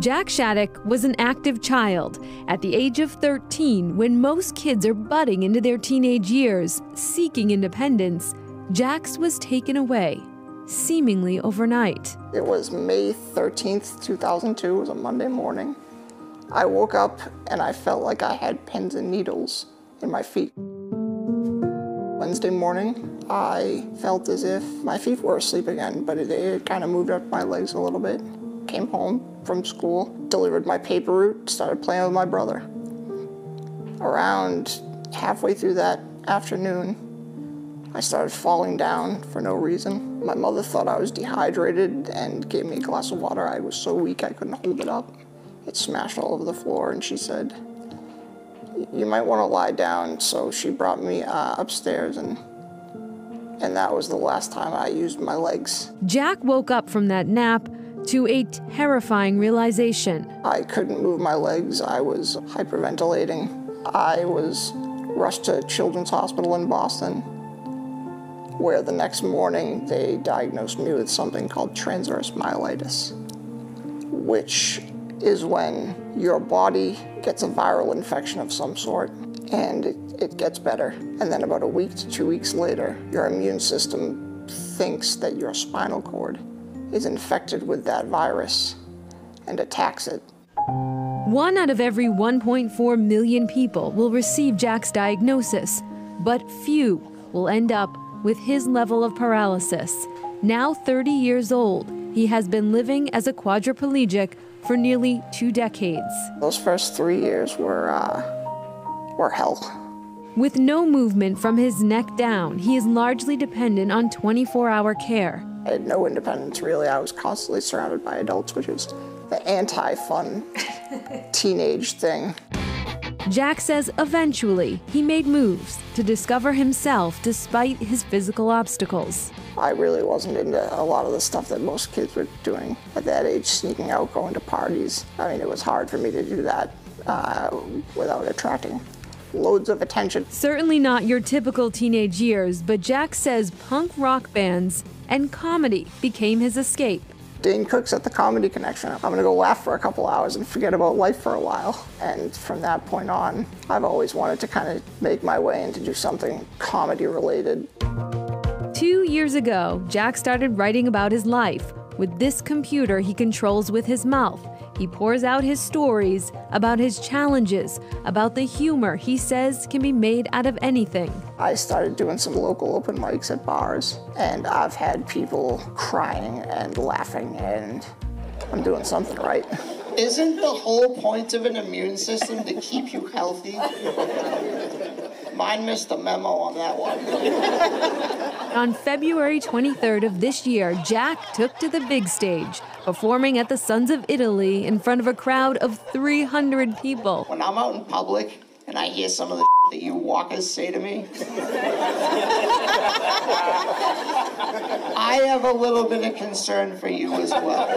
Jack Shattuck was an active child. At the age of 13, when most kids are budding into their teenage years, seeking independence, Jack's was taken away, seemingly overnight. It was May 13th, 2002. It was a Monday morning. I woke up and I felt like I had pins and needles in my feet. Wednesday morning, I felt as if my feet were asleep again, but it kind of moved up my legs a little bit. Came home from school, delivered my paper route, started playing with my brother. Around halfway through that afternoon, I started falling down for no reason. My mother thought I was dehydrated and gave me a glass of water. I was so weak I couldn't hold it up. It smashed all over the floor, and she said, "You might want to lie down." So she brought me upstairs, and that was the last time I used my legs. Jack woke up from that nap to a terrifying realization. I couldn't move my legs. I was hyperventilating. I was rushed to Children's Hospital in Boston, where the next morning they diagnosed me with something called transverse myelitis, which is when your body gets a viral infection of some sort, and it gets better. And then about a week to 2 weeks later, your immune system thinks that your spinal cord is infected with that virus and attacks it. 1 out of every 1.4 million people will receive Jack's diagnosis, but few will end up with his level of paralysis. Now 30 years old, he has been living as a quadriplegic for nearly 2 decades. Those first 3 years were hell. With no movement from his neck down, he is largely dependent on 24-hour care. I had no independence, really. I was constantly surrounded by adults, which is the anti-fun teenage thing. Jack says eventually he made moves to discover himself despite his physical obstacles. I really wasn't into a lot of the stuff that most kids were doing at that age, sneaking out, going to parties. I mean, it was hard for me to do that without attracting loads of attention. Certainly not your typical teenage years, but Jack says punk rock bands and comedy became his escape. Dane Cook's at the Comedy Connection. I'm gonna go laugh for a couple hours and forget about life for a while. And from that point on, I've always wanted to kind of make my way into do something comedy related. 2 years ago, Jack started writing about his life. With this computer he controls with his mouth, he pours out his stories about his challenges, about the humor he says can be made out of anything. I started doing some local open mics at bars, and I've had people crying and laughing, and I'm doing something right. Isn't the whole point of an immune system to keep you healthy? Mine missed the memo on that one. On February 23rd of this year, Jack took to the big stage, performing at the Sons of Italy in front of a crowd of 300 people. When I'm out in public and I hear some of the that you walkers say to me, I have a little bit of concern for you as well.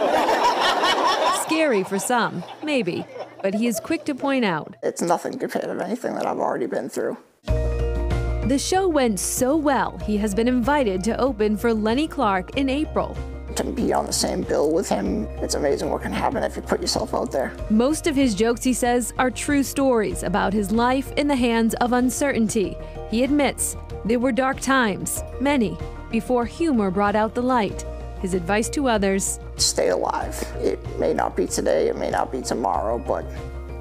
Scary for some, maybe, but he is quick to point out. It's nothing compared to anything that I've already been through. The show went so well, he has been invited to open for Lenny Clarke in April. To be on the same bill with him, it's amazing what can happen if you put yourself out there. Most of his jokes, he says, are true stories about his life in the hands of uncertainty. He admits there were dark times, many, before humor brought out the light. His advice to others: stay alive. It may not be today, it may not be tomorrow, but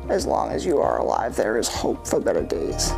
as long as you are alive, there is hope for better days.